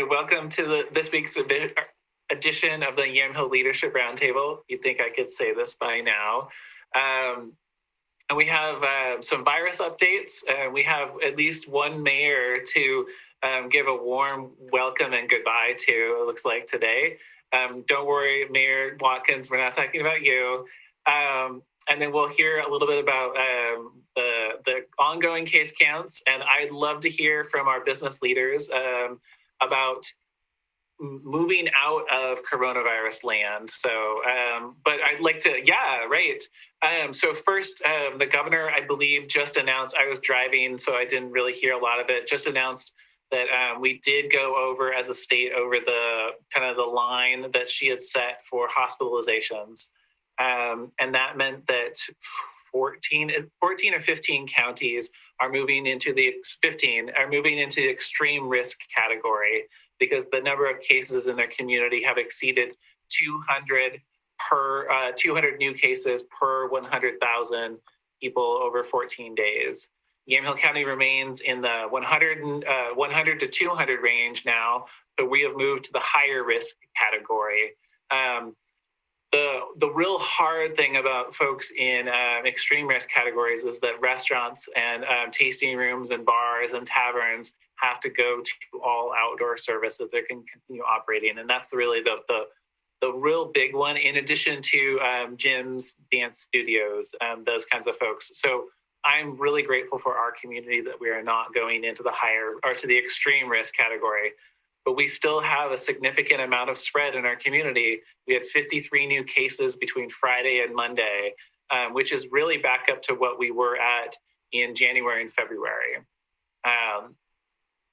Welcome to this week's edition of the Yamhill Leadership Roundtable. You'd think I could say this by now. And we have some virus updates. We have at least one mayor to give a warm welcome and goodbye to, it looks like, today. Don't worry, Mayor Watkins, we're not talking about you. And then we'll hear a little bit about the ongoing case counts. And I'd love to hear from our business leaders about moving out of coronavirus land. So, but I'd like to, so first, the governor, I believe, just announced, I was driving, so I didn't really hear a lot of it, just announced that we did go over as a state over the kind of the line that she had set for hospitalizations. And that meant that 14 or 15 counties are moving into the extreme risk category because the number of cases in their community have exceeded 200 new cases per 100,000 people over 14 days. Yamhill County remains in the 100 to 200 range now, but we have moved to the higher risk category. The real hard thing about folks in extreme risk categories is that restaurants and tasting rooms and bars and taverns have to go to all outdoor services that can continue operating. And that's really the real big one, in addition to gyms, dance studios, those kinds of folks. So I'm really grateful for our community that we are not going into the higher or to the extreme risk category. But we still have a significant amount of spread in our community. We had 53 new cases between Friday and Monday, which is really back up to what we were at in January and February.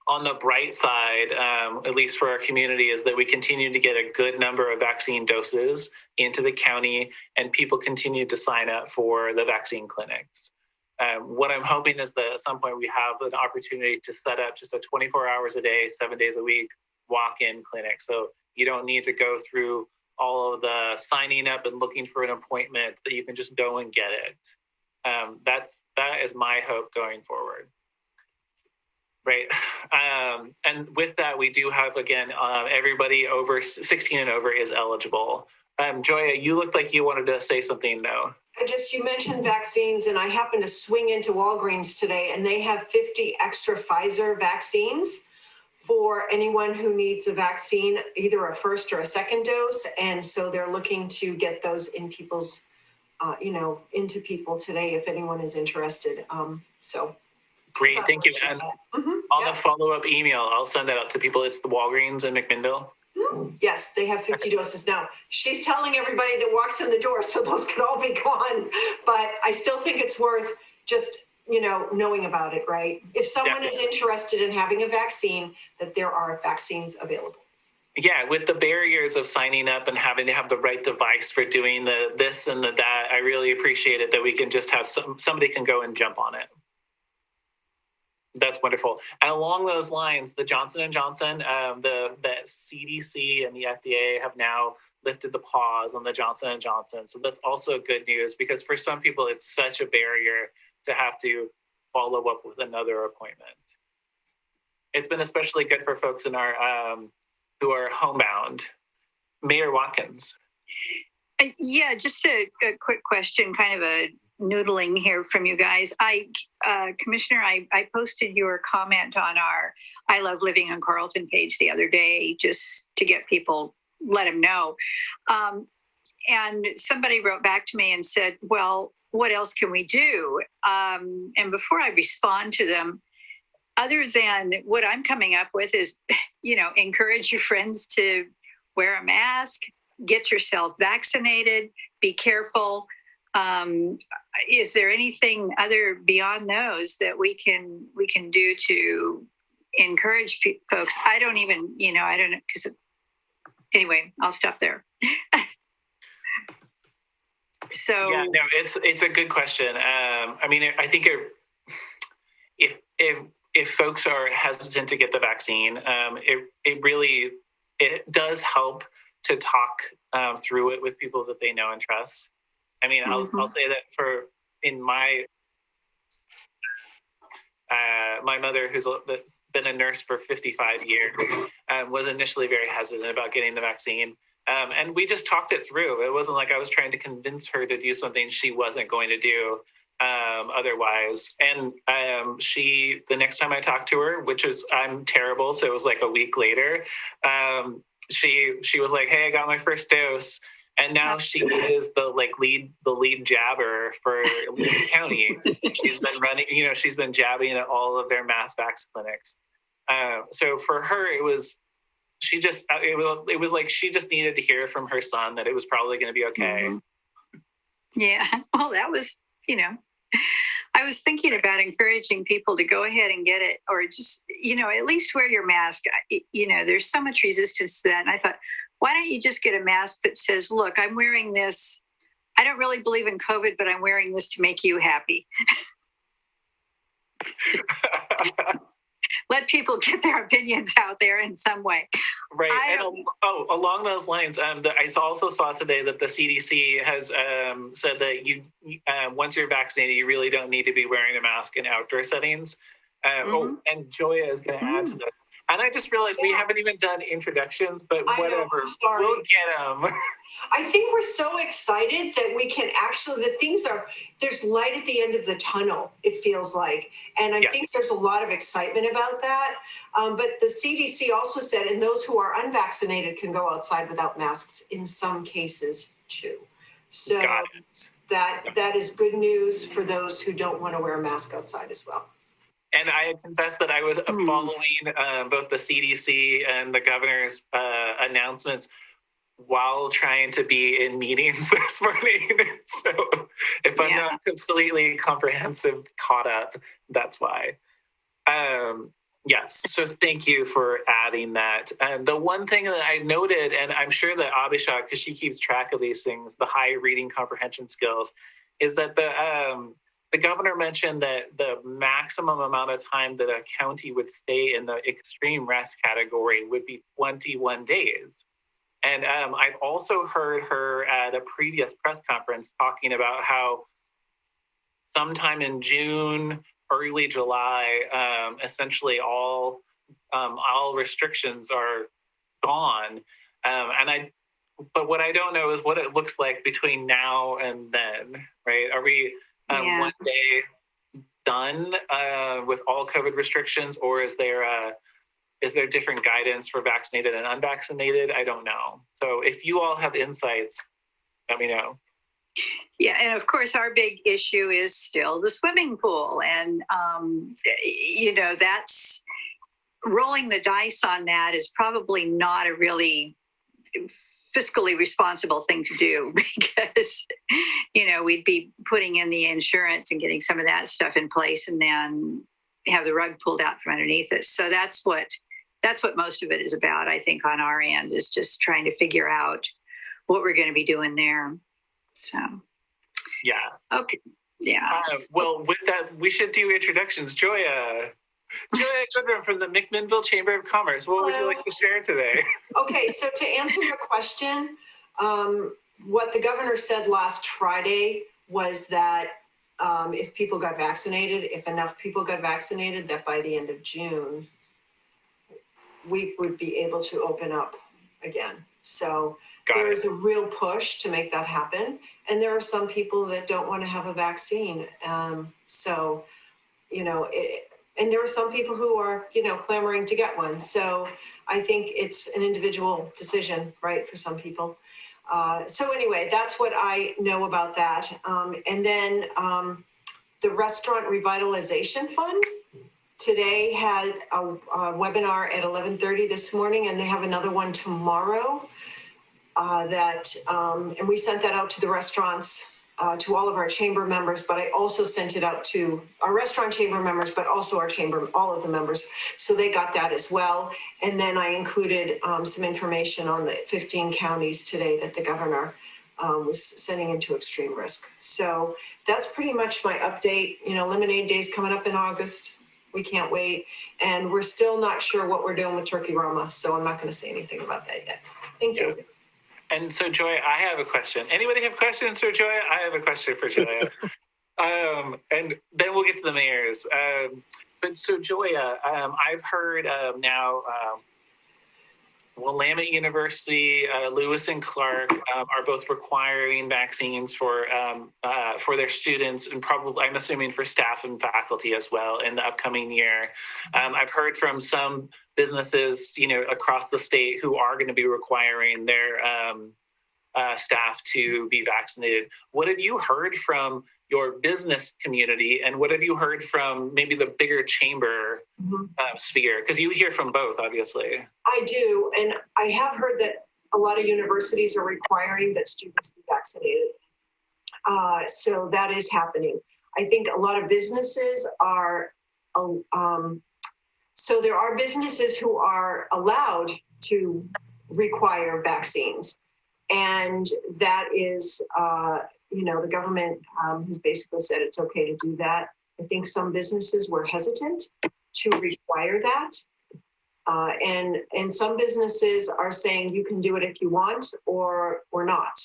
On the bright side, at least for our community, is that we continue to get a good number of vaccine doses into the county, and people continue to sign up for the vaccine clinics. What I'm hoping is that at some point we have an opportunity to set up just a 24 hours a day, 7 days a week walk-in clinic. So you don't need to go through all of the signing up and looking for an appointment, that you can just go and get it. That is my hope going forward. Right. And with that, we do have, again, everybody over 16 and over is eligible. Joya, you looked like you wanted to say something, though. You mentioned vaccines, and I happened to swing into Walgreens today, and they have 50 extra Pfizer vaccines for anyone who needs a vaccine, either a first or a second dose. And so they're looking to get those in people's, into people today, if anyone is interested. Great, thank you. And on the follow-up email, I'll send that out to people. It's the Walgreens in McMinnville. Yes, they have 50 doses now. She's telling everybody that walks in the door, so those could all be gone. But I still think it's worth just, knowing about it, right? If someone is interested in having a vaccine, that there are vaccines available. Yeah, with the barriers of signing up and having to have the right device for doing the this and the that, I really appreciate it that we can just have somebody can go and jump on it. That's wonderful. And along those lines, the Johnson & Johnson, the CDC and the FDA have now lifted the pause on the Johnson & Johnson. So that's also good news, because for some people, it's such a barrier to have to follow up with another appointment. It's been especially good for folks in our who are homebound. Mayor Watkins. Yeah, just a quick question, kind of a noodling here from you guys. Commissioner, I posted your comment on our I Love Living in Carlton page the other day, just to get people, let them know. And somebody wrote back to me and said, well, what else can we do? And before I respond to them, other than what I'm coming up with is, encourage your friends to wear a mask, get yourself vaccinated, be careful. Is there anything other beyond those that we can do to encourage folks? I don't even, I don't know, because anyway, I'll stop there. So yeah, no, it's a good question. I think if folks are hesitant to get the vaccine, it does help to talk through it with people that they know and trust. I'll say that my mother, who's been a nurse for 55 years, was initially very hesitant about getting the vaccine. And we just talked it through. It wasn't like I was trying to convince her to do something she wasn't going to do otherwise. And the next time I talked to her, which is, I'm terrible, so it was like a week later, she was like, "Hey, I got my first dose." And now she is the lead jabber for Lee County. She's been running, she's been jabbing at all of their mass vax clinics. So for her, it was like she just needed to hear from her son that it was probably going to be okay. Mm-hmm. Yeah. Well, that was, I was thinking about encouraging people to go ahead and get it, or just, at least wear your mask. There's so much resistance to that. And I thought, why don't you just get a mask that says, "Look, I'm wearing this. I don't really believe in COVID, but I'm wearing this to make you happy." Let people get their opinions out there in some way. Right. Along those lines, I also saw today that the CDC has said that you, once you're vaccinated, you really don't need to be wearing a mask in outdoor settings. And Joya is going to add to that. And I just realized we haven't even done introductions, but whatever. We'll get them. I think we're so excited that we can actually, there's light at the end of the tunnel, it feels like. And I think there's a lot of excitement about that. But the CDC also said, and those who are unvaccinated can go outside without masks in some cases too. So that is good news for those who don't want to wear a mask outside as well. And I confess that I was following both the CDC and the governor's announcements while trying to be in meetings this morning. So if I'm not completely caught up, that's why. Yes. So thank you for adding that. The one thing that I noted, and I'm sure that Abhishek, because she keeps track of these things, the high reading comprehension skills, is that the governor mentioned that the maximum amount of time that a county would stay in the extreme risk category would be 21 days. And I've also heard her at a previous press conference talking about how sometime in June, early July, essentially all restrictions are gone. But what I don't know is what it looks like between now and then, right? Are we one day done with all COVID restrictions, or is there different guidance for vaccinated and unvaccinated? I don't know. So if you all have insights, let me know. Yeah, and of course, our big issue is still the swimming pool, and that's rolling the dice on that is probably not a really fiscally responsible thing to do, because we'd be putting in the insurance and getting some of that stuff in place and then have the rug pulled out from underneath us. So that's what most of it is about, I think, on our end, is just trying to figure out what we're going to be doing there. So okay, well, with that, we should do introductions. Joya Goodman from the McMinnville Chamber of Commerce. What would you like to share today? Okay, so to answer your question, what the governor said last Friday was that if enough people got vaccinated, that by the end of June, we would be able to open up again. So there is a real push to make that happen. And there are some people that don't want to have a vaccine. And there are some people who are, clamoring to get one. So I think it's an individual decision, right, for some people. So anyway, that's what I know about that. And then the Restaurant Revitalization Fund today had a webinar at 11:30 this morning, and they have another one tomorrow. And we sent that out to the restaurants, to all of our chamber members, but I also sent it out to our restaurant chamber members, but also our chamber, all of the members. So they got that as well. And then I included some information on the 15 counties today that the governor was sending into extreme risk. So that's pretty much my update. Lemonade Day's coming up in August. We can't wait. And we're still not sure what we're doing with Turkey Roma. So I'm not going to say anything about that yet. Thank you. And so, Joy, I have a question. Anybody have questions for Joy? I have a question for Joy. And then we'll get to the mayors. But so Joya, I've heard now Willamette University, Lewis and Clark are both requiring vaccines for their students, and probably, I'm assuming, for staff and faculty as well in the upcoming year. I've heard from some businesses, across the state who are going to be requiring their staff to be vaccinated. What have you heard from your business community, and what have you heard from maybe the bigger chamber sphere? Because you hear from both, obviously. I do, and I have heard that a lot of universities are requiring that students be vaccinated. So that is happening. I think a lot of businesses are, so there are businesses who are allowed to require vaccines. And that is, the government has basically said it's okay to do that. I think some businesses were hesitant to require that. And some businesses are saying you can do it if you want or not.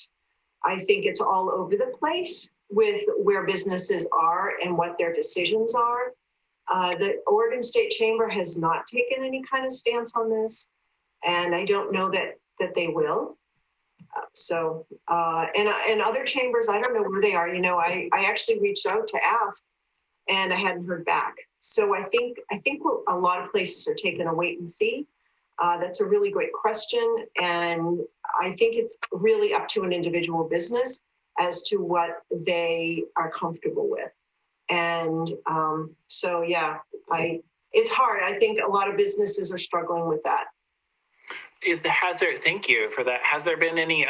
I think it's all over the place with where businesses are and what their decisions are. The Oregon State Chamber has not taken any kind of stance on this, and I don't know that they will. And other chambers, I don't know where they are. I actually reached out to ask, and I hadn't heard back. So I think a lot of places are taking a wait and see. That's a really great question, and I think it's really up to an individual business as to what they are comfortable with. And it's hard. I think a lot of businesses are struggling with that. Thank you for that. Has there been any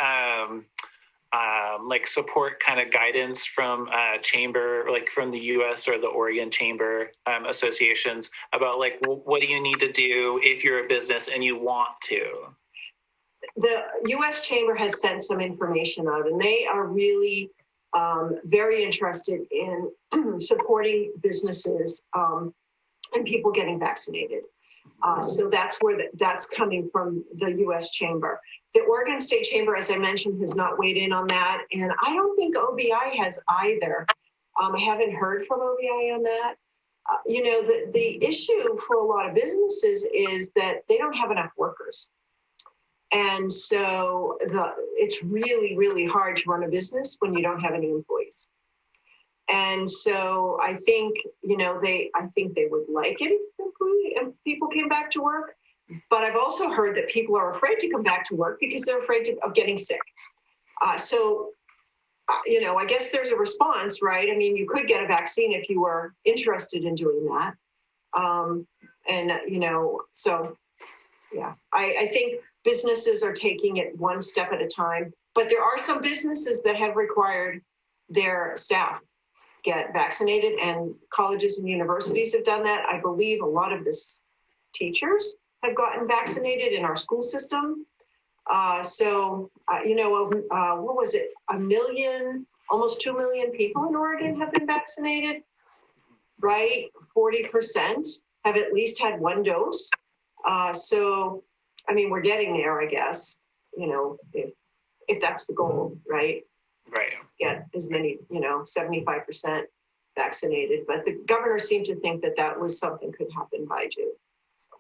support kind of guidance from chamber, like from the U.S. or the Oregon Chamber associations about what do you need to do if you're a business and you want to? The U.S. Chamber has sent some information out, and they are really very interested in supporting businesses and people getting vaccinated. So that's where that's coming from, the U.S. Chamber. The Oregon State Chamber, as I mentioned, has not weighed in on that. And I don't think OBI has either. I haven't heard from OBI on that. The issue for a lot of businesses is that they don't have enough workers. And so it's really, really hard to run a business when you don't have any employees. And so I think, they would like it if people came back to work. But I've also heard that people are afraid to come back to work because they're afraid of getting sick. I guess there's a response, right? I mean, you could get a vaccine if you were interested in doing that. I think businesses are taking it one step at a time. But there are some businesses that have required their staff get vaccinated, and colleges and universities have done that. I believe a lot of the teachers have gotten vaccinated in our school system. What was it? 1 million, almost 2 million people in Oregon have been vaccinated, right? 40% have at least had one dose. We're getting there, I guess, if that's the goal, right? Right. Get as many, 75% vaccinated. But the governor seemed to think that was something could happen by June. So.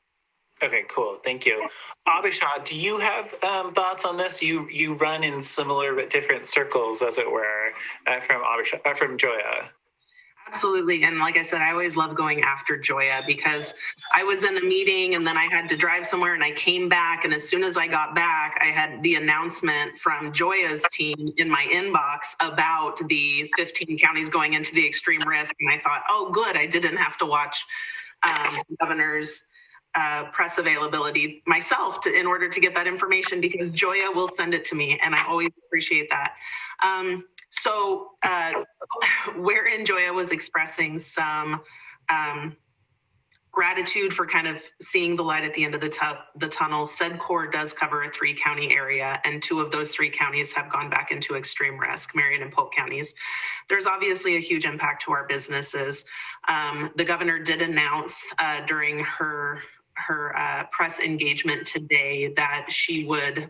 Okay, cool. Thank you. Abhishek, do you have thoughts on this? You run in similar but different circles, as it were, from Joya. Absolutely. And like I said, I always love going after Joya because I was in a meeting and then I had to drive somewhere and I came back. And as soon as I got back, I had the announcement from Joya's team in my inbox about the 15 counties going into the extreme risk. And I thought, oh, good. I didn't have to watch the governor's press availability myself in order to get that information, because Joya will send it to me. And I always appreciate that. Wherein Joya was expressing some gratitude for kind of seeing the light at the end of the tunnel. SEDCOR does cover a 3-county area, and 2 of those 3 counties have gone back into extreme risk, Marion and Polk counties. There's obviously a huge impact to our businesses. The governor did announce during her press engagement today that she's partnering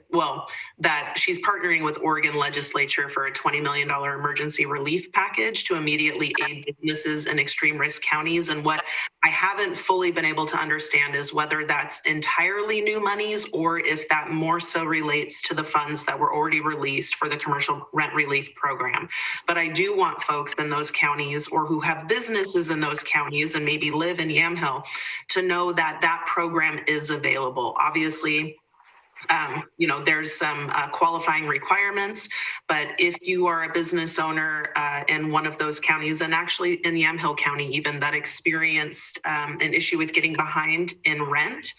with Oregon legislature for a $20 million emergency relief package to immediately aid businesses in extreme risk counties. And what I haven't fully been able to understand is whether that's entirely new monies or if that more so relates to the funds that were already released for the commercial rent relief program. But I do want folks in those counties or who have businesses in those counties and maybe live in Yamhill to know that that program is available. Obviously, there's some qualifying requirements, but if you are a business owner in one of those counties, and actually in Yamhill County even, that experienced an issue with getting behind in rent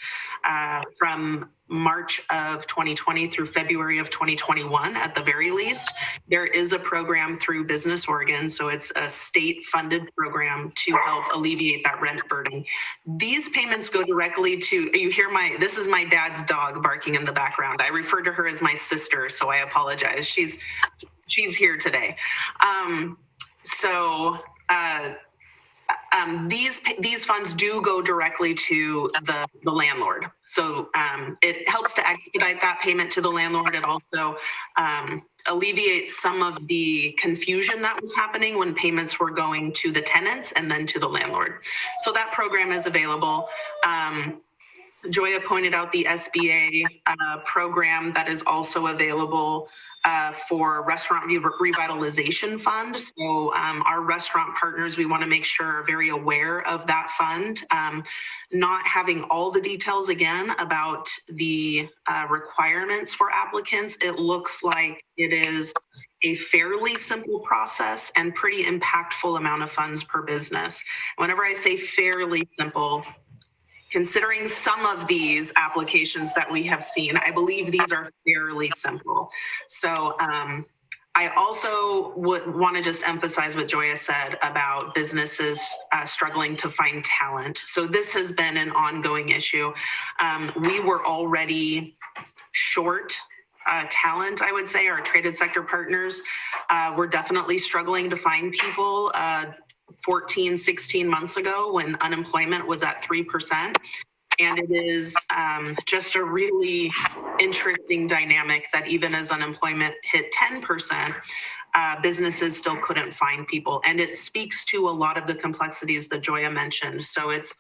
from March of 2020 through February of 2021 at the very least, there is a program through Business Oregon. So it's a state funded program to help alleviate that rent burden. These payments go directly to, you hear this is my dad's dog barking in the background. I refer to her as my sister, so I apologize. She's here today. These funds do go directly to the landlord. So it helps to expedite that payment to the landlord. It also alleviates some of the confusion that was happening when payments were going to the tenants and then to the landlord. So that program is available. Joya pointed out the SBA program that is also available for restaurant revitalization fund. So our restaurant partners, we want to make sure are very aware of that fund. Not having all the details again about the requirements for applicants, it looks like it is a fairly simple process and pretty impactful amount of funds per business. Whenever I say fairly simple, considering some of these applications that we have seen, I believe these are fairly simple. So I also would want to just emphasize what Joya said about businesses struggling to find talent. So this has been an ongoing issue. We were already short talent, I would say. Our traded sector partners were definitely struggling to find people 14, 16 months ago when unemployment was at 3%. And it is just a really interesting dynamic that even as unemployment hit 10%, businesses still couldn't find people. And it speaks to a lot of the complexities that Joya mentioned. So it's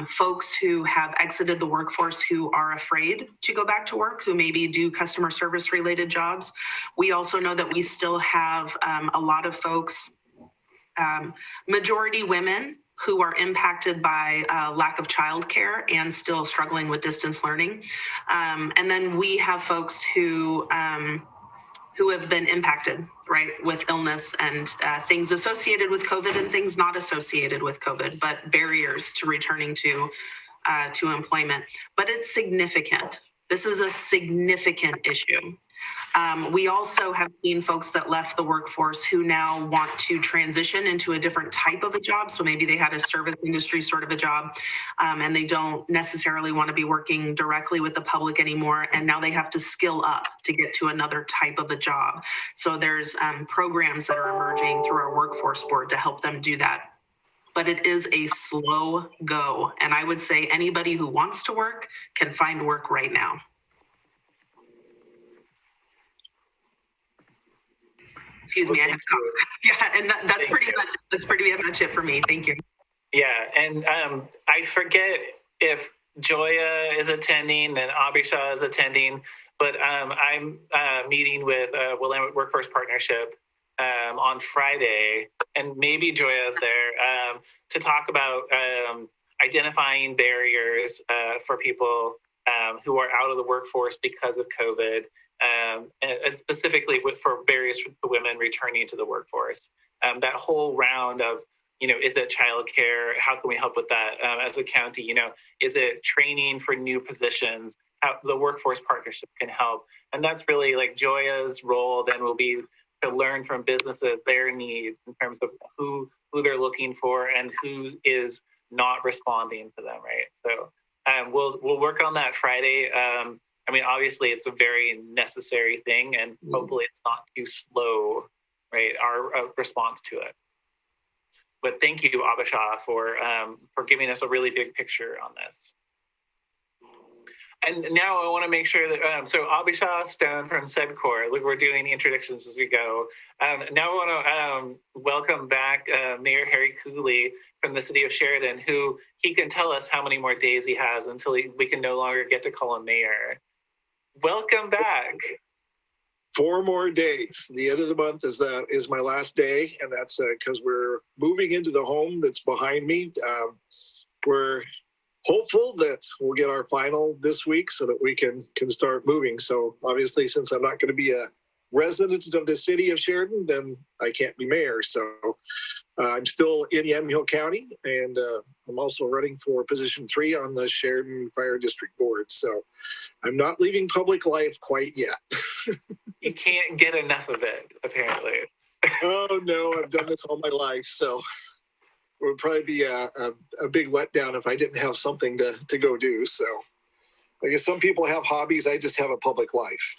folks who have exited the workforce who are afraid to go back to work, who maybe do customer service related jobs. We also know that we still have a lot of folks, majority women, who are impacted by lack of childcare and still struggling with distance learning. And then we have folks who have been impacted, right, with illness and things associated with COVID and things not associated with COVID, but barriers to returning to employment. But it's significant. This is a significant issue. We also have seen folks that left the workforce who now want to transition into a different type of a job. So maybe they had a service industry sort of a job, and they don't necessarily want to be working directly with the public anymore. And now they have to skill up to get to another type of a job. So there's programs that are emerging through our workforce board to help them do that. But it is a slow go. And I would say anybody who wants to work can find work right now. Excuse me, I have to talk. Yeah, and that's pretty much it for me. Thank you. Yeah, and I forget if Joya is attending and Abhisha is attending, but I'm meeting with Willamette Workforce Partnership on Friday, and maybe Joya is there to talk about identifying barriers for people who are out of the workforce because of COVID. And specifically for barriers for women returning to the workforce. That whole round of, is it childcare? How can we help with that as a county? Is it training for new positions? How the workforce partnership can help. And that's really like Joya's role then will be to learn from businesses their needs in terms of who they're looking for and who is not responding to them, right? So we'll work on that Friday. Obviously it's a very necessary thing, and hopefully it's not too slow, right? Our response to it. But thank you, Abhisha, for giving us a really big picture on this. And now I want to make sure that, so Abhisha Stone from SEDCOR, look, we're doing introductions as we go. Now I want to welcome back Mayor Harry Cooley from the city of Sheridan, who he can tell us how many more days he has until we can no longer get to call him mayor. Welcome back. 4 more days. The end of the month is my last day, and that's because we're moving into the home that's behind me. We're hopeful that we'll get our final this week so that we can start moving. So obviously, since I'm not going to be a resident of the city of Sheridan, then I can't be mayor. So I'm still in Yamhill County, and I'm also running for position 3 on the Sheridan Fire District Board. So I'm not leaving public life quite yet. You can't get enough of it, apparently. Oh no, I've done this all my life. So it would probably be a big letdown if I didn't have something to go do. So I guess some people have hobbies. I just have a public life.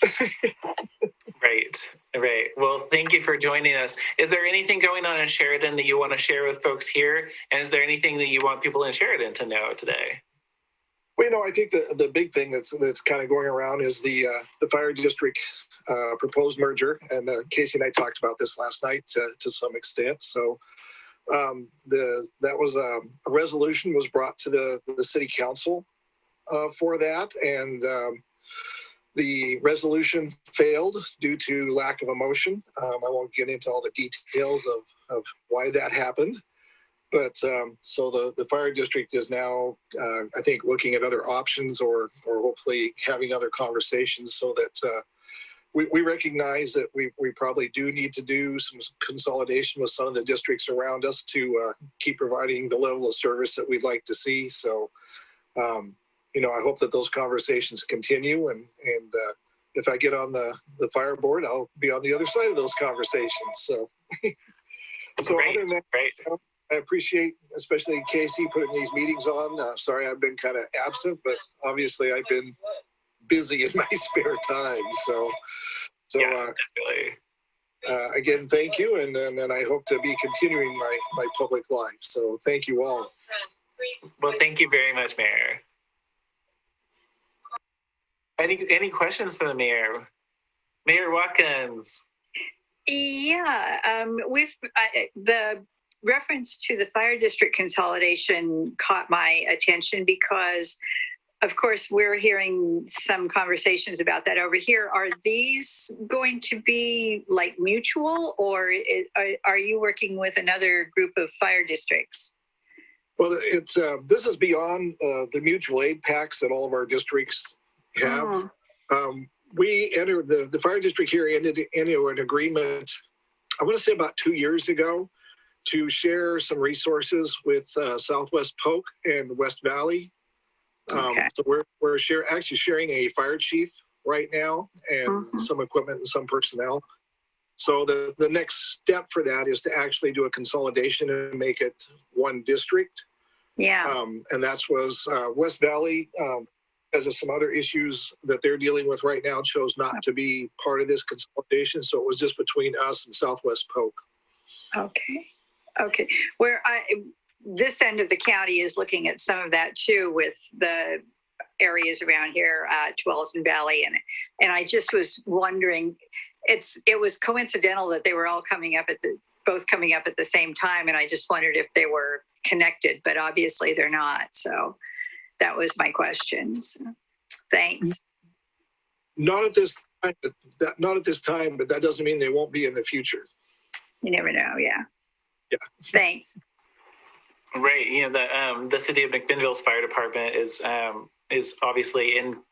Right. Well, thank you for joining us. Is there anything going on in Sheridan that you want to share with folks here? And is there anything that you want people in Sheridan to know today? Well, I think the big thing that's kind of going around is the fire district proposed merger. And Casey and I talked about this last night to some extent. So that was a resolution was brought to the city council for that, and the resolution failed due to lack of a motion. I won't get into all the details of why that happened, but so the fire district is now, I think, looking at other options or hopefully having other conversations so that we recognize that we probably do need to do some consolidation with some of the districts around us to keep providing the level of service that we'd like to see. So, I hope that those conversations continue, and if I get on the fire board, I'll be on the other side of those conversations. So, Great. Other than that, Great. I appreciate, especially Casey, putting these meetings on. Sorry, I've been kind of absent, but obviously I've been busy in my spare time. So Yeah, definitely. Again, thank you, and then I hope to be continuing my public life. So thank you all. Well, thank you very much, Mayor. Any questions for the mayor? Mayor Watkins. Yeah, the reference to the fire district consolidation caught my attention because, of course, we're hearing some conversations about that over here. Are these going to be like mutual, or are you working with another group of fire districts? Well, it's this is beyond the mutual aid packs that all of our districts have. We entered the fire district here entered into an agreement, I want to say about 2 years ago, to share some resources with Southwest Polk and West Valley. Okay. So we're actually sharing a fire chief right now, and some equipment and some personnel. So the next step for that is to actually do a consolidation and make it one district. Yeah. And that was West Valley, as of some other issues that they're dealing with right now, chose not to be part of this consolidation. So it was just between us and Southwest Polk. Okay. Where this end of the county is looking at some of that too, with the areas around here, Tualatin Valley, and I just was wondering, it was coincidental that they were all both coming up at the same time, and I just wondered if they were connected, but obviously they're not. So that was my question. So, thanks. Not at this time, but that doesn't mean they won't be in the future. You never know. Yeah. Thanks. Right. The city of McMinnville's fire department is obviously in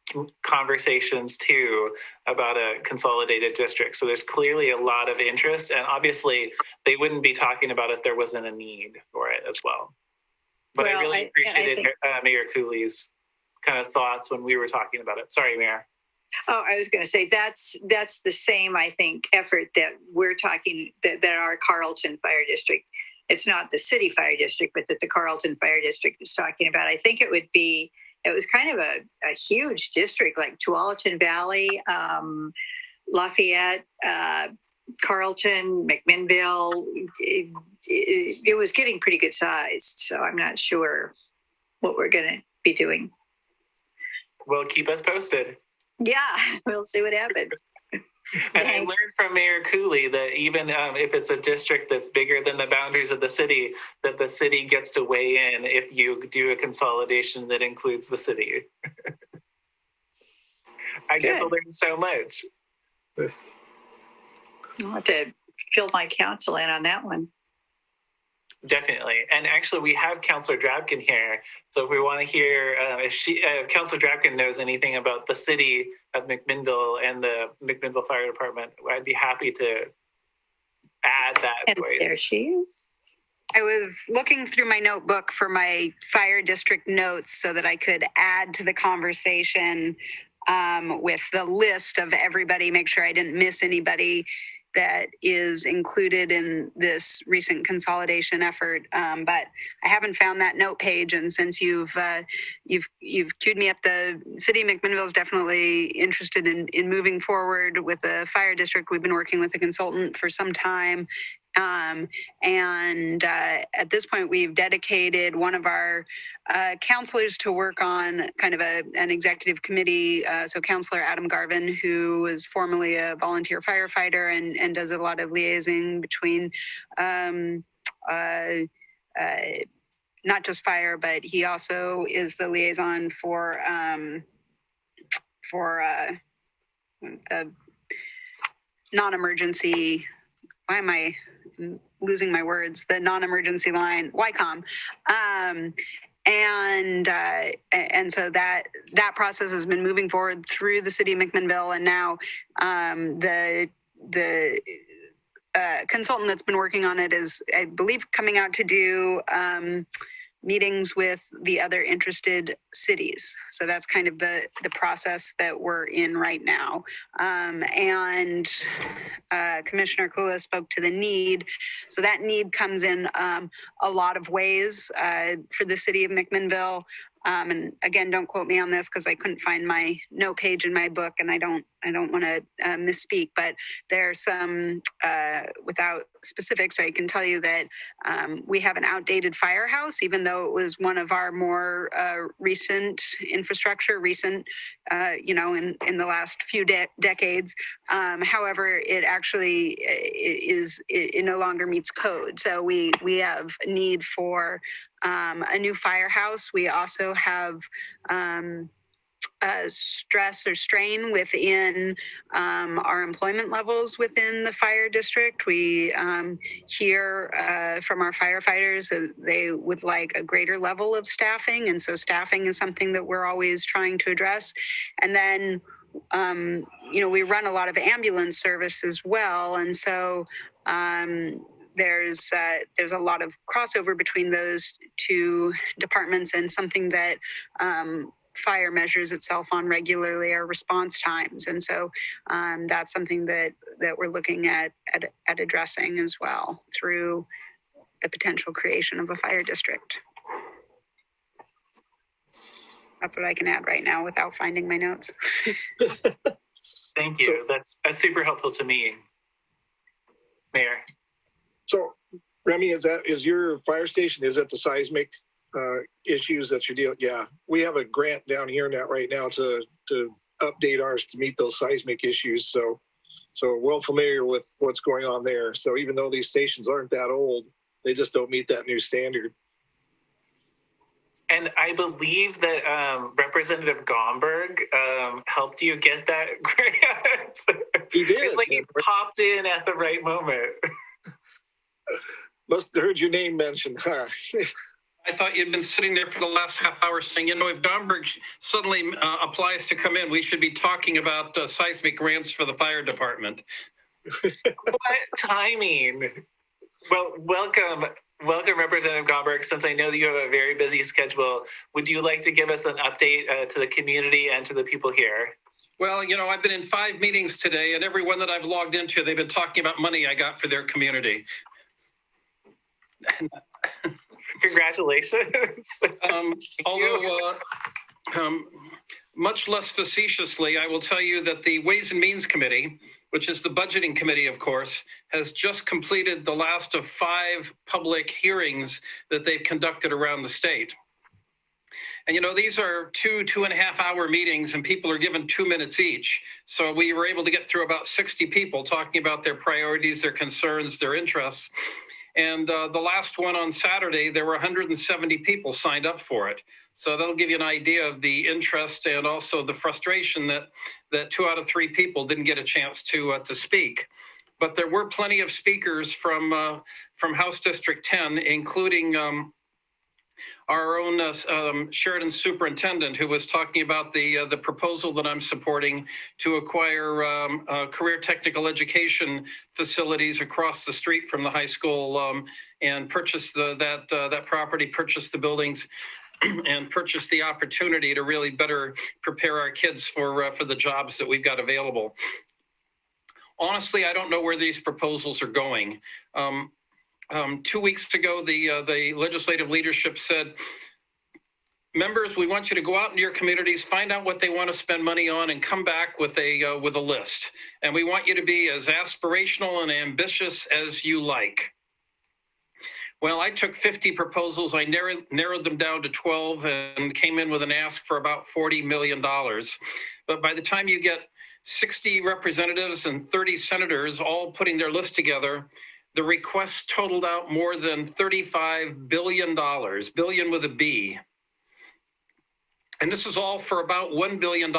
conversations too about a consolidated district. So there's clearly a lot of interest, and obviously they wouldn't be talking about it if there wasn't a need for it as well. But I really appreciated Mayor Cooley's kind of thoughts when we were talking about it. Sorry, Mayor. Oh, I was going to say that's the same, I think, effort that we're talking that our Carlton Fire District. It's not the city fire district, but that the Carlton Fire District is talking about. I think it was kind of a huge district, like Tualatin Valley, Lafayette, Carlton, McMinnville. It was getting pretty good sized, so I'm not sure what we're going to be doing. Well, keep us posted. Yeah, we'll see what happens. And I learned from Mayor Cooley that even if it's a district that's bigger than the boundaries of the city, that the city gets to weigh in if you do a consolidation that includes the city. I get to learn so much. I'll have to fill my counsel in on that one. Definitely. And actually, we have Councillor Drabkin here. So if we want to hear if Councillor Drabkin knows anything about the city of McMinnville and the McMinnville Fire Department, I'd be happy to add that And voice. there she is. I was looking through my notebook for my fire district notes so that I could add to the conversation with the list of everybody, make sure I didn't miss anybody that is included in this recent consolidation effort. But I haven't found that note page. And since you've queued me up, the city of McMinnville is definitely interested in moving forward with the fire district. We've been working with a consultant for some time. And at this point, we've dedicated one of our counselors to work on kind of an executive committee. So Counselor Adam Garvin, who was formerly a volunteer firefighter and does a lot of liaising between not just fire, but he also is the liaison for the non-emergency. Why am I losing my words? The non-emergency line, YCOM. And so that process has been moving forward through the city of McMinnville, and now the consultant that's been working on it is, I believe, coming out to do meetings with the other interested cities. So that's kind of the process that we're in right now. And Commissioner Kula spoke to the need. So that need comes in a lot of ways for the city of McMinnville. And again, don't quote me on this because I couldn't find my note page in my book, and I don't want to misspeak, but there's some, without specifics, I can tell you that we have an outdated firehouse, even though it was one of our more recent infrastructure, in the last few decades. However, it actually it no longer meets code. So we have a need for a new firehouse. We also have stress or strain within our employment levels within the fire district. We hear from our firefighters that they would like a greater level of staffing. And so staffing is something that we're always trying to address. And then, we run a lot of ambulance service as well. And so there's a lot of crossover between those two departments, and something that fire measures itself on regularly are response times. And so that's something that we're looking at addressing as well through the potential creation of a fire district. That's what I can add right now without finding my notes. Thank you. That's super helpful to me, Mayor. So, Remy, is your fire station, is it the seismic issues that you deal? Yeah, we have a grant down here right now to update ours to meet those seismic issues. So we're well familiar with what's going on there. So even though these stations aren't that old, they just don't meet that new standard. And I believe that Representative Gomberg helped you get that grant. He did. It's like he popped in at the right moment. Must have heard your name mentioned, huh? I thought you'd been sitting there for the last half hour saying, if Gomberg suddenly applies to come in, we should be talking about seismic grants for the fire department. What timing? Well, welcome, Representative Gomberg. Since I know that you have a very busy schedule, would you like to give us an update to the community and to the people here? Well, I've been in 5 meetings today, and every one that I've logged into, they've been talking about money I got for their community. Congratulations. Although, much less facetiously, I will tell you that the Ways and Means Committee, which is the budgeting committee, of course, has just completed the last of 5 public hearings that they've conducted around the state. And, you know, these are 2.5 hour meetings and people are given 2 minutes each. So we were able to get through about 60 people talking about their priorities, their concerns, their interests. And the last one on Saturday, there were 170 people signed up for it. So that'll give you an idea of the interest and also the frustration that 2 out of 3 people didn't get a chance to speak. But there were plenty of speakers from House District 10, including our own Sheridan superintendent, who was talking about the proposal that I'm supporting to acquire career technical education facilities across the street from the high school and purchase that property, purchase the buildings, and purchase the opportunity to really better prepare our kids for the jobs that we've got available. Honestly, I don't know where these proposals are going. 2 weeks ago, the legislative leadership said, members, we want you to go out into your communities, find out what they want to spend money on, and come back with a list. And we want you to be as aspirational and ambitious as you like. Well, I took 50 proposals. I narrowed them down to 12 and came in with an ask for about $40 million. But by the time you get 60 representatives and 30 senators all putting their list together, the request totaled out more than $35 billion, billion with a B. And this is all for about $1 billion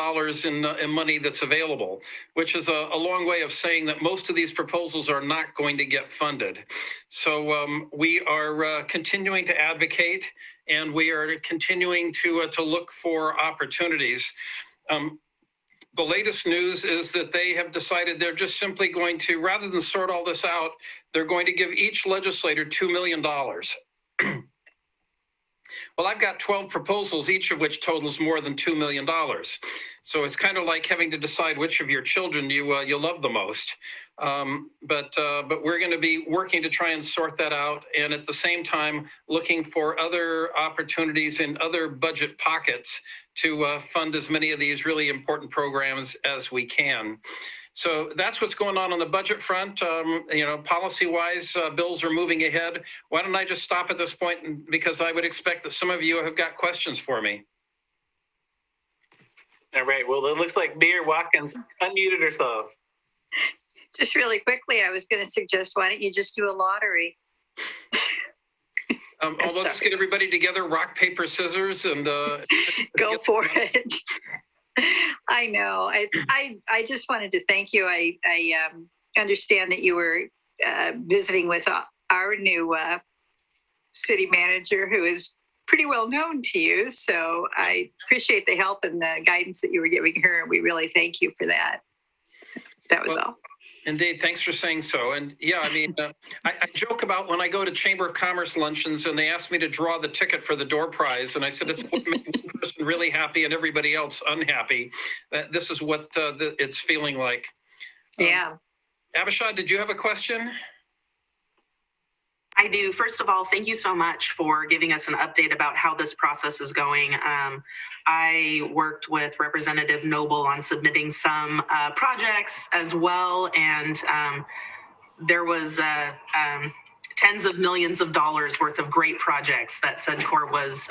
in money that's available, which is a long way of saying that most of these proposals are not going to get funded. So we are continuing to advocate, and we are continuing to look for opportunities. The latest news is that they have decided they're just simply going to, rather than sort all this out, they're going to give each legislator $2 million. Well, I've got 12 proposals, each of which totals more than $2 million. So it's kind of like having to decide which of your children you love the most. But we're going to be working to try and sort that out, and at the same time looking for other opportunities in other budget pockets to fund as many of these really important programs as we can. So that's what's going on the budget front. Policy-wise, bills are moving ahead. Why don't I just stop at this point, because I would expect that some of you have got questions for me. All right. Well, it looks like Mayor Watkins unmuted herself. Just really quickly, I was going to suggest, why don't you just do a lottery? We'll just get everybody together, rock, paper, scissors, and go for it. I know. I just wanted to thank you. I understand that you were visiting with our new city manager, who is pretty well known to you. So I appreciate the help and the guidance that you were giving her. And we really thank you for that. So that was all. Indeed, thanks for saying so. And yeah, I mean, I joke about when I go to Chamber of Commerce luncheons and they ask me to draw the ticket for the door prize, and I said it's what makes one person really happy and everybody else unhappy. This is what it's feeling like. Yeah. Abishad, did you have a question? I do. First of all, thank you so much for giving us an update about how this process is going. I worked with Representative Noble on submitting some projects as well, and there was tens of millions of dollars worth of great projects that SEDCOR was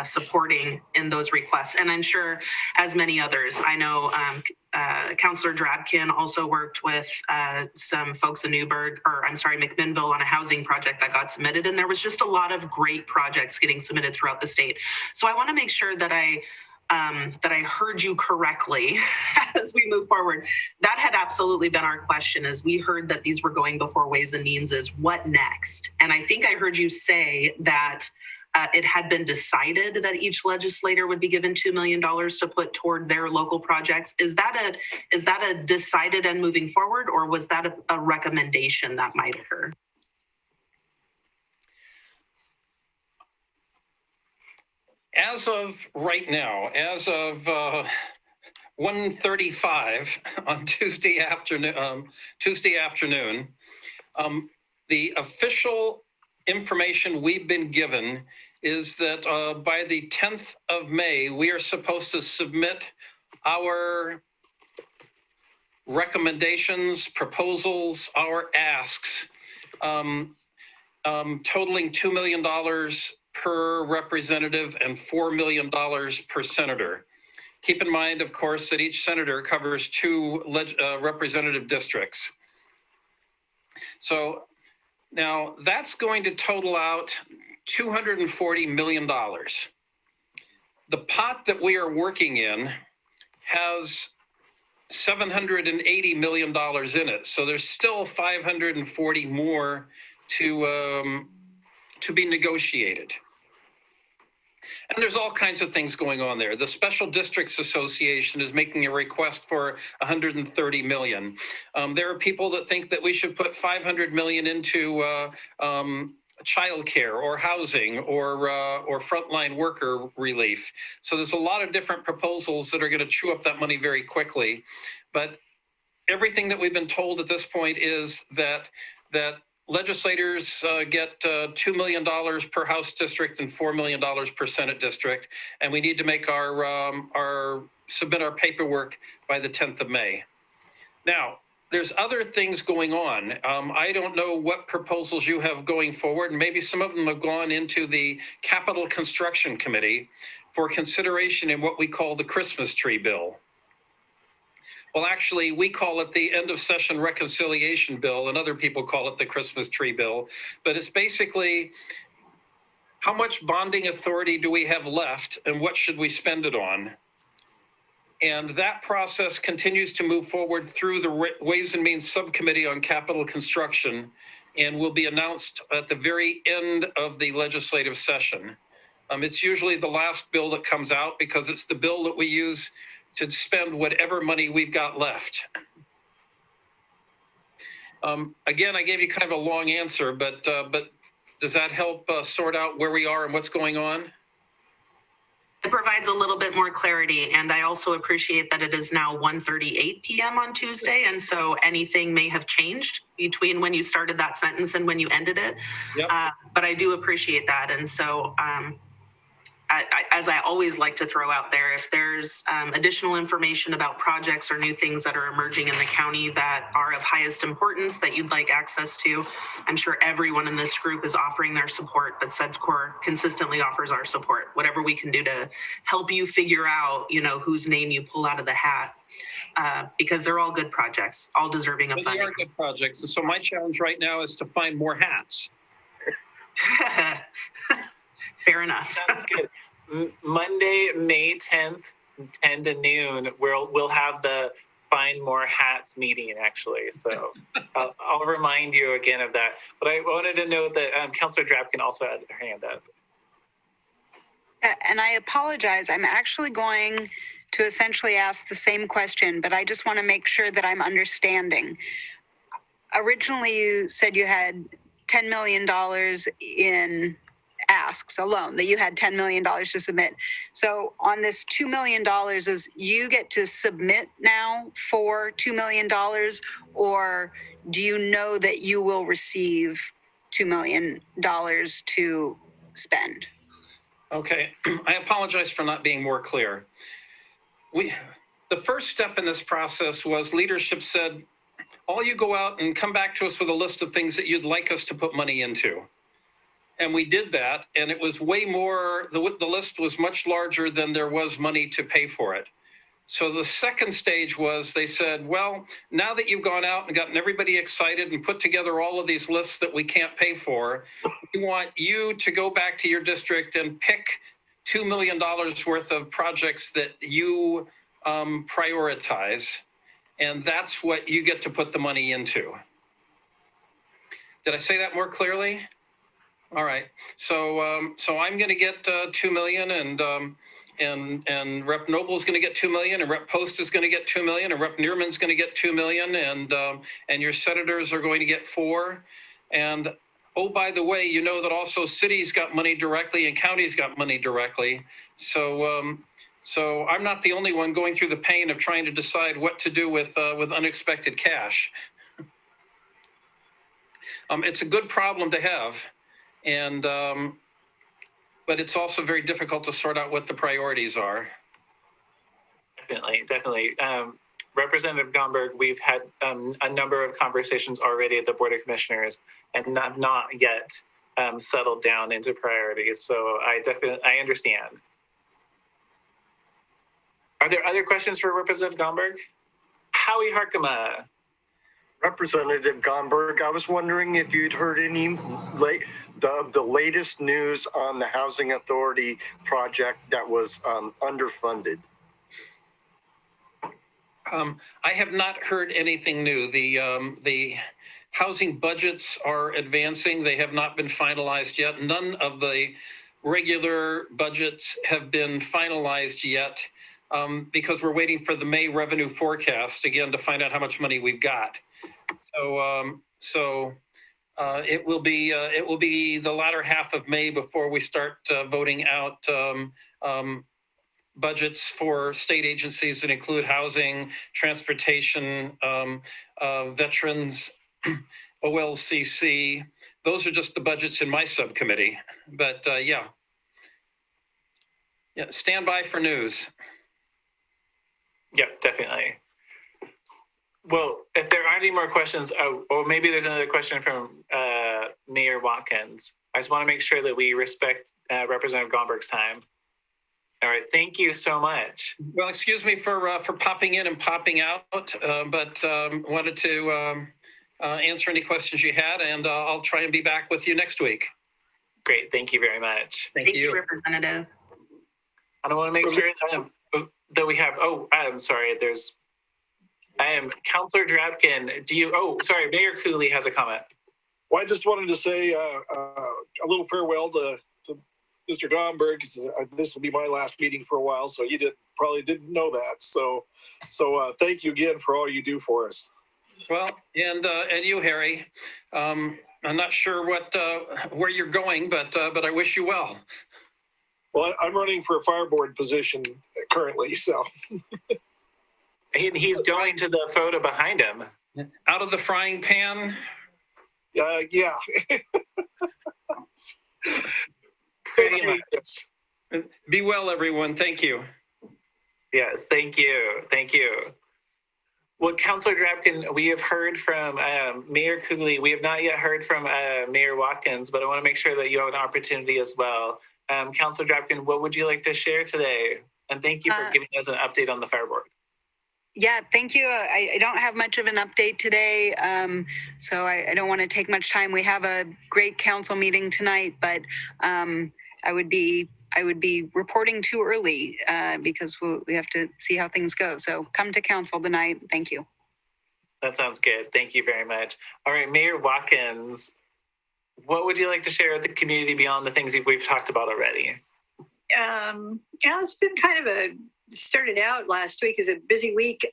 supporting in those requests. And I'm sure, as many others, I know Councillor Drabkin also worked with some folks in McMinnville on a housing project that got submitted. And there was just a lot of great projects getting submitted throughout the state. So I want to make sure that I heard you correctly as we move forward. That had absolutely been our question, as we heard that these were going before Ways and Means, is what next? And I think I heard you say that it had been decided that each legislator would be given $2 million to put toward their local projects. Is that a decided and moving forward, or was that a recommendation that might occur? As of right now, as of 1:35 on Tuesday afternoon, the official information we've been given is that by the 10th of May, we are supposed to submit our recommendations, proposals, our asks, totaling $2 million per representative and $4 million per senator. Keep in mind, of course, that each senator covers 2 representative districts. So now that's going to total out $240 million. The pot that we are working in has $780 million in it. So there's still 540 more to be negotiated. And there's all kinds of things going on there. The Special Districts Association is making a request for $130 million. There are people that think that we should put $500 million into childcare or housing or frontline worker relief. So there's a lot of different proposals that are going to chew up that money very quickly. But everything that we've been told at this point is that legislators get $2 million per House district and $4 million per Senate district, and we need to make submit our paperwork by the 10th of May. Now, there's other things going on. I don't know what proposals you have going forward, and maybe some of them have gone into the Capital Construction Committee for consideration in what we call the Christmas tree bill. Well, actually, we call it the end of session reconciliation bill, and other people call it the Christmas tree bill. But it's basically how much bonding authority do we have left and what should we spend it on? And that process continues to move forward through the Ways and Means Subcommittee on Capital Construction and will be announced at the very end of the legislative session. It's usually the last bill that comes out because it's the bill that we use to spend whatever money we've got left. Again, I gave you kind of a long answer, but does that help sort out where we are and what's going on? It provides a little bit more clarity, and I also appreciate that it is now 1:38 p.m. on Tuesday, and so anything may have changed between when you started that sentence and when you ended it. Yep. But I do appreciate that, and so as I always like to throw out there, if there's additional information about projects or new things that are emerging in the county that are of highest importance that you'd like access to, I'm sure everyone in this group is offering their support, but SEDCOR consistently offers our support. Whatever we can do to help you figure out, whose name you pull out of the hat, because they're all good projects, all deserving of funding. They are good projects, and so my challenge right now is to find more hats. Fair enough. Sounds good. Monday, May 10th, 10 to noon, we'll have the Find More Hats meeting, actually. So I'll remind you again of that. But I wanted to note that Councilor Drapkin also had her hand up. And I apologize. I'm actually going to essentially ask the same question, but I just want to make sure that I'm understanding. Originally, you said you had $10 million in asks alone, that you had $10 million to submit. So on this $2 million, is you get to submit now for $2 million, or do you know that you will receive $2 million to spend? Okay, I apologize for not being more clear. The first step in this process was leadership said, all you go out and come back to us with a list of things that you'd like us to put money into. And we did that, and it was way more, the list was much larger than there was money to pay for it. So the second stage was, they said, well, now that you've gone out and gotten everybody excited and put together all of these lists that we can't pay for, we want you to go back to your district and pick $2 million worth of projects that you prioritize, and that's what you get to put the money into. Did I say that more clearly? All right, so I'm going to get 2 million, and Rep. Noble is going to get 2 million, and Rep. Post is going to get 2 million, and Rep. Neerman's going to get 2 million, and your senators are going to get 4. And oh, by the way, you know that also cities got money directly and counties got money directly. So I'm not the only one going through the pain of trying to decide what to do with unexpected cash. It's a good problem to have. And, but it's also very difficult to sort out what the priorities are. Definitely. Representative Gomberg, we've had a number of conversations already at the Board of Commissioners and have not yet settled down into priorities. So I understand. Are there other questions for Representative Gomberg? Howie Harkema. Representative Gomberg, I was wondering if you'd heard any the latest news on the Housing Authority project that was underfunded. I have not heard anything new. The housing budgets are advancing. They have not been finalized yet. None of the regular budgets have been finalized yet because we're waiting for the May revenue forecast again to find out how much money we've got. So it will be the latter half of May before we start voting out budgets for state agencies that include housing, transportation, veterans, OLCC. Those are just the budgets in my subcommittee. But yeah, stand by for news. Yep, definitely. Well, if there aren't any more questions, or maybe there's another question from Mayor Watkins. I just want to make sure that we respect Representative Gomberg's time. All right, thank you so much. Well, excuse me for popping in and popping out, but wanted to answer any questions you had, and I'll try and be back with you next week. Great, thank you very much. Thank you, Representative. I want to make sure that we have, I'm sorry, Councilor Drapkin, sorry, Mayor Cooley has a comment. Well, I just wanted to say a little farewell to Mr. Gomberg. This will be my last meeting for a while, so you probably didn't know that. So thank you again for all you do for us. Well, and you, Harry. I'm not sure where you're going, but I wish you well. Well, I'm running for a fire board position currently, so. He's going to the photo behind him. Out of the frying pan? Yeah. Pretty much. Be well, everyone. Thank you. Yes, thank you. Thank you. Well, Councilor Drapkin, we have heard from Mayor Cooley. We have not yet heard from Mayor Watkins, but I want to make sure that you have an opportunity as well. Councilor Drapkin, what would you like to share today? And thank you for giving us an update on the fire board. Yeah, thank you. I don't have much of an update today, so I don't want to take much time. We have a great council meeting tonight, but I would be reporting too early because we have to see how things go. So come to council tonight. Thank you. That sounds good. Thank you very much. All right, Mayor Watkins, what would you like to share with the community beyond the things we've talked about already? Yeah, it's been kind of started out last week as a busy week.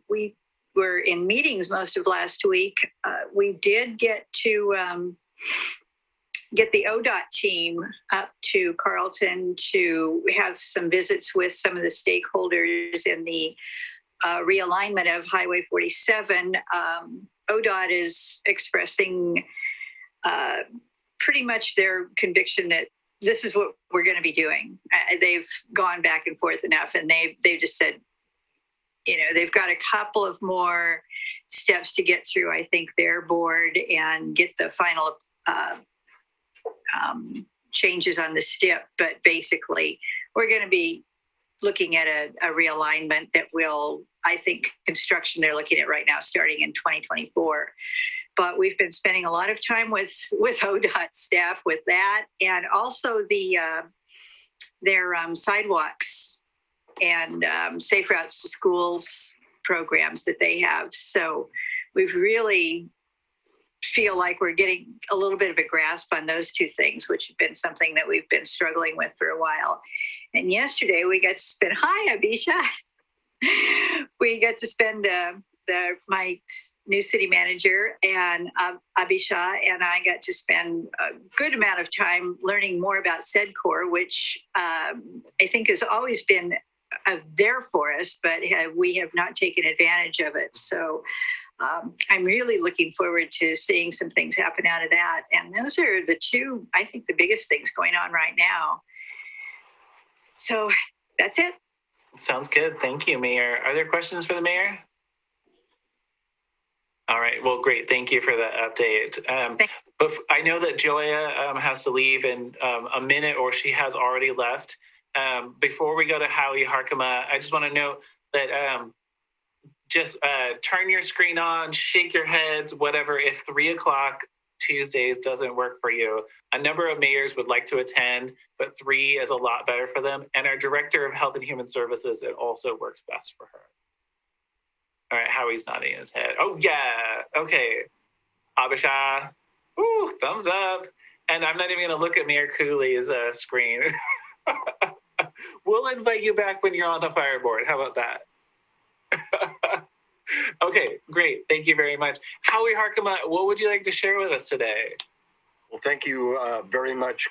We were in meetings most of last week. We did get to get the ODOT team up to Carlton to have some visits with some of the stakeholders in the realignment of Highway 47. ODOT is expressing pretty much their conviction that this is what we're going to be doing. They've gone back and forth enough, and they've just said, they've got a couple of more steps to get through, I think, their board and get the final changes on the STIP. But basically, we're going to be looking at a realignment that will, I think, construction they're looking at right now starting in 2024. But we've been spending a lot of time with ODOT staff with that, and also their sidewalks and safe routes to schools programs that they have. So we've really feel like we're getting a little bit of a grasp on those two things, which have been something that we've been struggling with for a while. And yesterday we got to spend, hi, Abisha. We got to spend my new city manager and Abisha and I got to spend a good amount of time learning more about SEDCOR, which I think has always been there for us, but we have not taken advantage of it. So I'm really looking forward to seeing some things happen out of that. And those are the two, I think, the biggest things going on right now. So that's it. Sounds good. Thank you, Mayor. Are there questions for the mayor? All right. Well, great. Thank you for that update. But I know that Joya has to leave in a minute, or she has already left. Before we go to Howie Harkema, I just want to note that just turn your screen on, shake your heads, whatever. If 3 o'clock Tuesdays doesn't work for you, a number of mayors would like to attend, but 3 is a lot better for them. And our Director of Health and Human Services, it also works best for her. All right, Howie's nodding his head. Oh, yeah. Okay. Abisha. Ooh, thumbs up. And I'm not even going to look at Mayor Cooley's screen. We'll invite you back when you're on the fire board. How about that? Okay, great. Thank you very much. Howie Harkema, what would you like to share with us today? Well, thank you very much,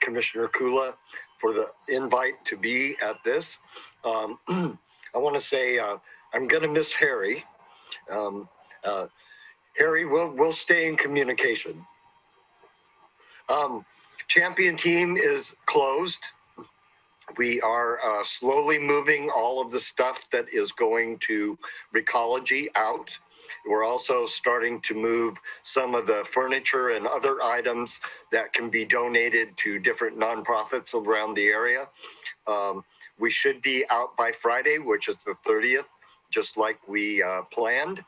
Commissioner Kula, for the invite to be at this. I want to say I'm going to miss Harry. Harry, we'll stay in communication. Champion team is closed. We are slowly moving all of the stuff that is going to Recology out. We're also starting to move some of the furniture and other items that can be donated to different nonprofits around the area. We should be out by Friday, which is the 30th, just like we planned.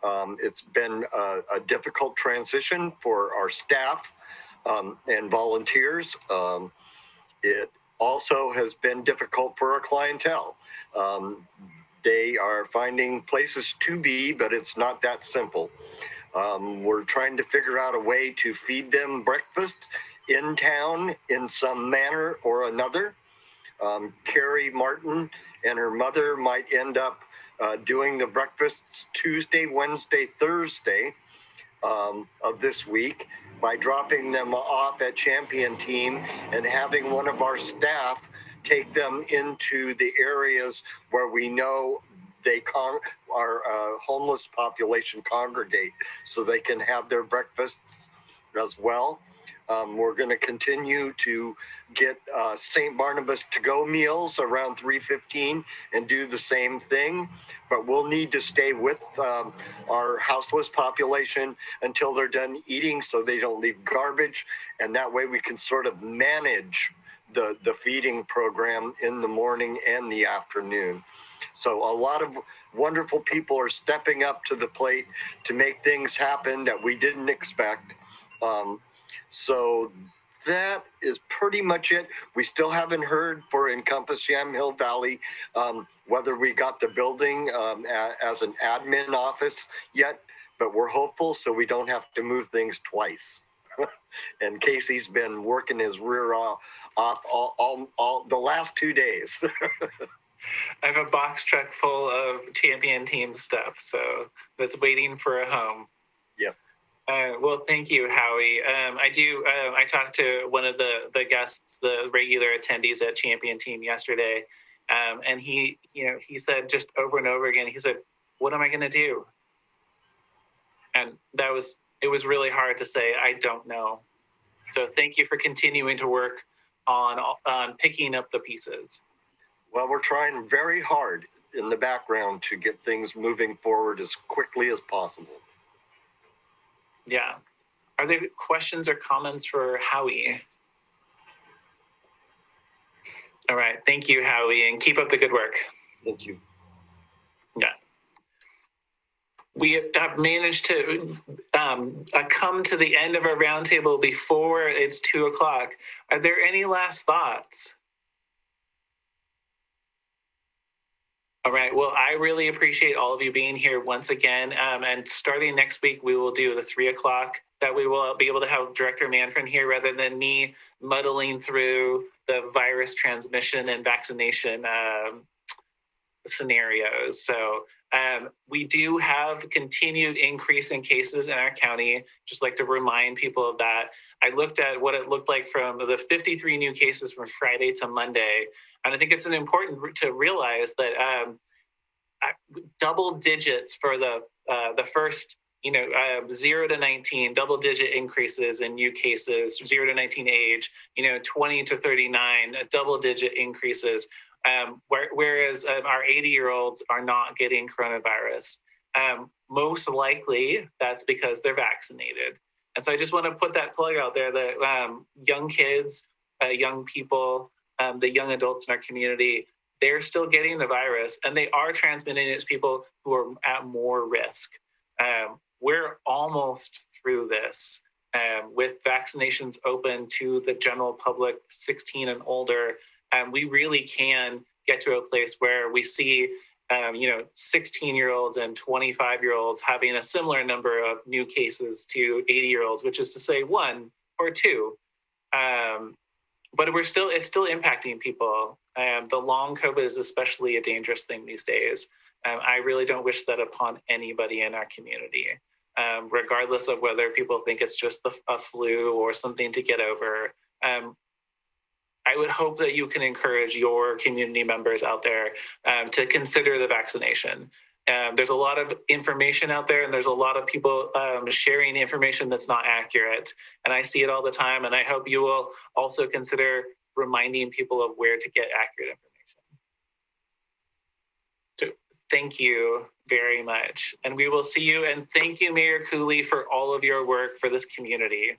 It's been a difficult transition for our staff and volunteers. It also has been difficult for our clientele. They are finding places to be, but it's not that simple. We're trying to figure out a way to feed them breakfast in town in some manner or another. Carrie Martin and her mother might end up doing the breakfasts Tuesday, Wednesday, Thursday of this week by dropping them off at Champion Team and having one of our staff take them into the areas where we know our homeless population congregate, so they can have their breakfasts as well. We're going to continue to get St. Barnabas to-go meals around 3:15 and do the same thing, but we'll need to stay with our houseless population until they're done eating so they don't leave garbage, and that way we can sort of manage the feeding program in the morning and the afternoon. So a lot of wonderful people are stepping up to the plate to make things happen that we didn't expect. So that is pretty much it. We still haven't heard for Encompass Yamhill Valley whether we got the building as an admin office yet, but we're hopeful so we don't have to move things twice. And Casey's been working his rear off all the last 2 days. I have a box truck full of Champion Team stuff, so that's waiting for a home. Yeah. Well, thank you, Howie. I talked to one of the guests, the regular attendees at Champion Team yesterday, and he said just over and over again, he said, "What am I going to do?" And it was really hard to say, I don't know. So thank you for continuing to work on picking up the pieces. Well, we're trying very hard in the background to get things moving forward as quickly as possible. Yeah. Are there questions or comments for Howie? All right. Thank you, Howie, and keep up the good work. Thank you. Yeah. We have managed to come to the end of our roundtable before it's 2 o'clock. Are there any last thoughts? All right. Well, I really appreciate all of you being here once again. And starting next week, we will do the 3 o'clock that we will be able to have Director Manfred here rather than me muddling through the virus transmission and vaccination scenarios. So we do have continued increase in cases in our county. Just like to remind people of that. I looked at what it looked like from the 53 new cases from Friday to Monday. And I think it's important to realize that double digits for the first, 0 to 19, double digit increases in new cases, 0 to 19 age, 20 to 39, double digit increases. Whereas our 80-year-olds are not getting coronavirus. most likely that's because they're vaccinated. And so I just want to put that plug out there that young kids, young people, the young adults in our community, they're still getting the virus, and they are transmitting it to people who are at more risk. We're almost through this. With vaccinations open to the general public, 16 and older, we really can get to a place where we see 16-year-olds and 25-year-olds having a similar number of new cases to 80-year-olds, which is to say 1 or 2. But it's still impacting people. The long COVID is especially a dangerous thing these days. I really don't wish that upon anybody in our community, regardless of whether people think it's just a flu or something to get over. I would hope that you can encourage your community members out there to consider the vaccination. There's a lot of information out there, and there's a lot of people sharing information that's not accurate. And I see it all the time, and I hope you will also consider reminding people of where to get accurate information. So thank you very much. And we will see you. And thank you, Mayor Cooley, for all of your work for this community.